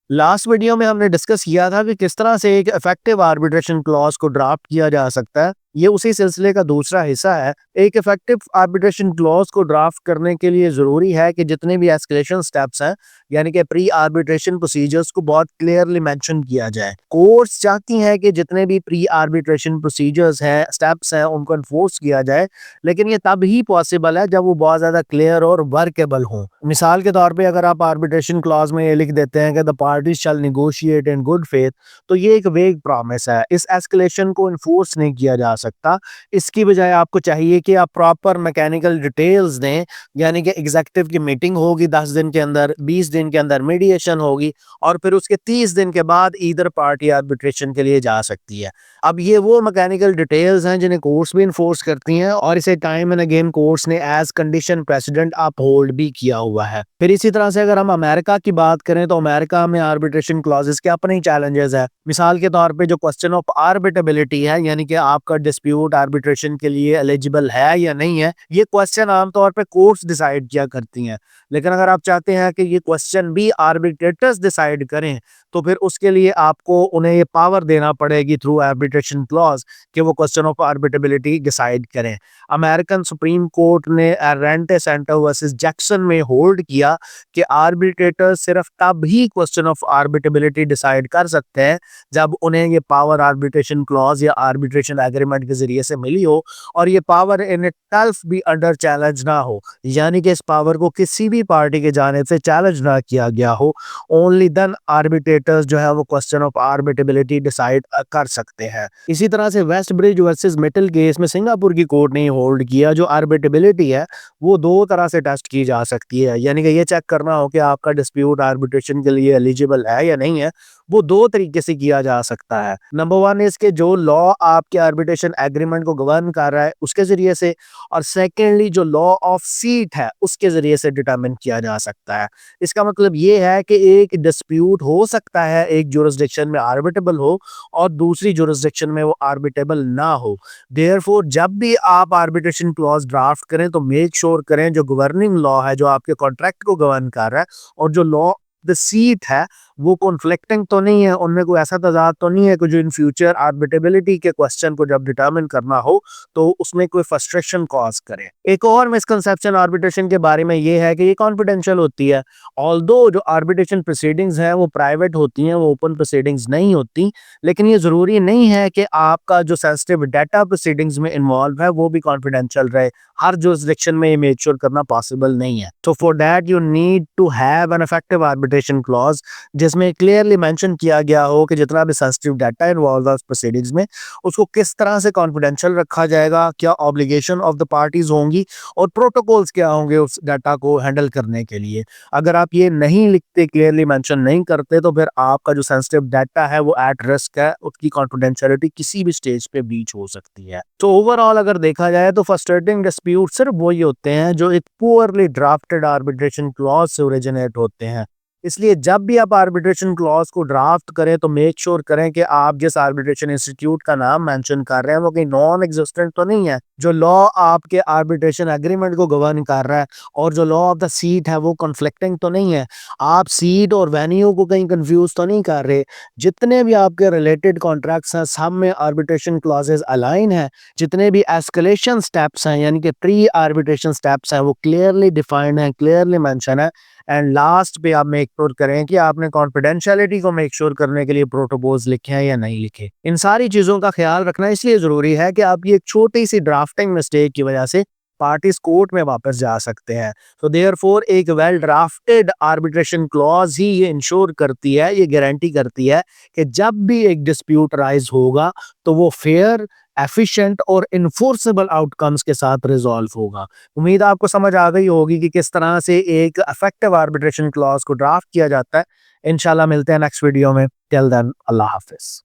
Last video में हमने discuss किया था कि किस तरह से एक इफेक्टिव आर्बिट्रेशन क्लॉज को ड्राफ्ट किया जा सकता है। ये उसी सिलसिले का दूसरा हिस्सा है। एक इफेक्टिव आर्बिट्रेशन क्लॉज को ड्राफ्ट करने के लिए ज़रूरी है कि जितने भी एस्केलेशन स्टेप्स हैं, यानी कि प्री आर्बिट्रेशन प्रोसीजर्स को बहुत क्लियरली मेंशन किया जाए। कोर्ट्स चाहती हैं कि जितने भी प्री आर्बिट्रेशन प्रोसीजर्स हैं, स्टेप्स हैं, उनको इन्फोर्स किया जाए, लेकिन ये तब ही पॉसिबल है जब वो बहुत ज़्यादा क्लियर और वर्केबल हों। मिसाल के तौर पे अगर आप आर्बिट्रेशन क्लॉज में ये लिख देते हैं कि the parties shall negotiate in good faith, तो ये एक वेग प्रॉमिस है। इस एस्केलेशन को इन्फोर्स नहीं किया जा सकता। इसकी बजाय आपको चाहिए कि आप प्रॉपर मैकेनिकल डिटेल्स दें, यानी कि एग्जीक्यूटिव की मीटिंग होगी 10 दिन के अंदर, 20 दिन के अंदर मीडिएशन होगी और फिर उसके 30 दिन के बाद ईदर पार्टी आर्बिट्रेशन के लिए जा सकती है। अब ये वो मैकेनिकल डिटेल्स हैं जिन्हें कोर्ट्स भी इन्फोर्स करती हैं और इसे टाइम एंड अगेन कोर्ट्स ने एज कंडीशन प्रेसिडेंट अपहोल्ड भी किया हुआ है। फिर इसी तरह से अगर हम अमेरिका की बात करें तो अमेरिका में आर्बिट्रेशन क्लॉजेस के अपने ही चैलेंजेस है। मिसाल के तौर पे जो क्वेश्चन ऑफ आर्बिटेबिलिटी है, यानी कि आपका डिस्प्यूट आर्बिट्रेशन के लिए एलिजिबल है या नहीं है, ये क्वेश्चन आमतौर पे कोर्ट्स डिसाइड किया करती हैं। लेकिन अगर आप चाहते हैं कि ये क्वेश्चन भी आर्बिट्रेटर्स डिसाइड करें, तो फिर उसके लिए आपको उन्हें ये पावर देना पड़ेगी थ्रू आर्बिट्रेशन क्लॉज कि वो क्वेश्चन ऑफ आर्बिटेबिलिटी डिसाइड करें। अमेरिकन सुप्रीम कोर्ट ने रेंटे सेंटर वर्सेस जैक्सन में होल्ड किया कि आर्बिट्रेटर सिर्फ तब ही क्वेश्चन ऑफ आर्बिटेबिलिटी डिसाइड कर सकते हैं जब उन्हें ये पावर आर्बिट्रेशन क्लॉज या आर्बिट्रेशन एग्रीमेंट के जरिए से मिली हो और ये पावर इन इटसेल्फ भी अंडर चैलेंज ना हो, यानी कि इस पावर को किसी भी पार्टी के जानिब से चैलेंज ना किया गया हो। ओनली देन आर्बिट्रेटर्स जो है वो क्वेश्चन ऑफ आर्बिटेबिलिटी डिसाइड कर सकते हैं। इसी तरह से वेस्ट ब्रिज वर्सेस मिटल केस में सिंगापुर की कोर्ट ने होल्ड किया जो आर्बिटेबिलिटी है वो दो तरह से टेस्ट की जा सकती है, यानी कि ये चेक करना हो कि आपका डिस्प्यूट आर्बिट्रेशन के लिए एलिजिबल है या नहीं है, वो दो तरीके से किया जा सकता है। नंबर वन इज के जो लॉ आपके आर्बिट्रेशन एग्रीमेंट को गवर्न कर रहा है उसके जरिए से, और सेकेंडली जो लॉ ऑफ सीट है उसके जरिए से डिटरमिन किया जा सकता है। इसका मतलब ये है कि एक डिस्प्यूट हो सकता है एक जुरिस्डिक्शन में आर्बिटेबल हो और दूसरी जुरिस्डिक्शन में वो आर्बिटेबल ना हो। देयरफॉर जब भी आप आर्बिट्रेशन क्लॉज ड्राफ्ट करें तो मेक श्योर करें जो गवर्निंग लॉ है जो आपके कॉन्ट्रैक्ट को गवर्न कर रहा है और जो लॉ द सीट है वो कॉन्फ्लिक्टिंग तो नहीं है, उनमें कोई ऐसा तजाद तो नहीं है कि जो इन फ्यूचर आर्बिटेबिलिटी के क्वेश्चन को जब डिटरमिन करना हो तो उसमें कोई फ्रस्ट्रेशन कॉज करे। एक और मिसकंसेप्शन आर्बिट्रेशन के बारे में ये है कि ये कॉन्फिडेंशियल होती है। ऑल्दो जो आर्बिट्रेशन प्रोसीडिंग्स हैं वो प्राइवेट होती हैं, वो ओपन प्रोसीडिंग्स नहीं होती, लेकिन ये ज़रूरी नहीं है कि आपका जो सेंसिटिव डाटा प्रोसीडिंग्स में इन्वॉल्व है वो भी कॉन्फिडेंशियल रहे। हर जुरिस्डिक्शन में ये मेक श्योर करना पॉसिबल नहीं है। तो for that you need to have an effective arbitration clause जिसमें क्लियरली मेंशन किया गया हो कि जितना भी सेंसिटिव डाटा इन्वॉल्व है उस प्रोसीडिंग्स में उसको किस तरह से कॉन्फिडेंशियल रखा जाएगा, क्या ऑब्लिगेशन ऑफ द पार्टीज होंगी और प्रोटोकॉल्स क्या होंगे उस डाटा को हैंडल करने के लिए। अगर आप ये नहीं लिखते, क्लियरली मेंशन नहीं करते, तो फिर आपका जो सेंसिटिव डाटा है वो एट रिस्क है, उसकी कॉन्फिडेंशियलिटी किसी भी स्टेज पे बीच हो सकती है। तो ओवरऑल अगर देखा जाए तो फ्रस्ट्रेटिंग डिस्प्यूट सिर्फ वही होते हैं जो एक पुअरली ड्राफ्टेड आर्बिट्रेशन क्लॉज से ओरिजिनेट होते हैं। इसलिए जब भी आप आर्बिट्रेशन क्लॉज को ड्राफ्ट करें तो मेक श्योर करें कि आप जिस आर्बिट्रेशन इंस्टीट्यूट का नाम मेंशन कर रहे हैं वो कहीं नॉन एग्जिस्टेंट तो नहीं है, जो लॉ आपके आर्बिट्रेशन एग्रीमेंट को गवर्न कर रहा है और जो लॉ ऑफ द सीट है वो कॉन्फ्लिक्टिंग तो नहीं है, आप सीट और वेन्यू को कहीं कंफ्यूज तो नहीं कर रहे। जितने भी आपके रिलेटेड कॉन्ट्रैक्ट्स हैं सब में आर्बिट्रेशन क्लॉजेस अलाइन है। जितने भी एस्केलेशन स्टेप्स हैं यानी कि प्री आर्बिट्रेशन स्टेप्स हैं वो क्लियरली डिफाइंड है, क्लियरली मेंशन है। एंड लास्ट पे आप मेक श्योर करें कि आपने कॉन्फिडेंशियलिटी को मेक श्योर करने के लिए प्रोटोकॉल्स लिखे हैं या नहीं लिखे। इन सारी चीजों का ख्याल रखना इसलिए जरूरी है कि आपकी एक छोटी सी ड्राफ्टिंग मिस्टेक की वजह से पार्टीज कोर्ट में वापस जा सकते हैं। तो देयरफॉर एक वेल ड्राफ्टेड आर्बिट्रेशन क्लॉज ही ये इंश्योर करती है, ये गारंटी करती है कि जब भी एक डिस्प्यूट राइज होगा तो वो फेयर, एफिशिएंट और इन्फोर्सेबल आउटकम्स के साथ रिजॉल्व होगा। उम्मीद आपको समझ आ गई होगी कि किस तरह से एक इफेक्टिव आर्बिट्रेशन क्लॉज को ड्राफ्ट किया जाता है। इंशाल्लाह मिलते हैं नेक्स्ट वीडियो में। टिल देन अल्लाह हाफिज।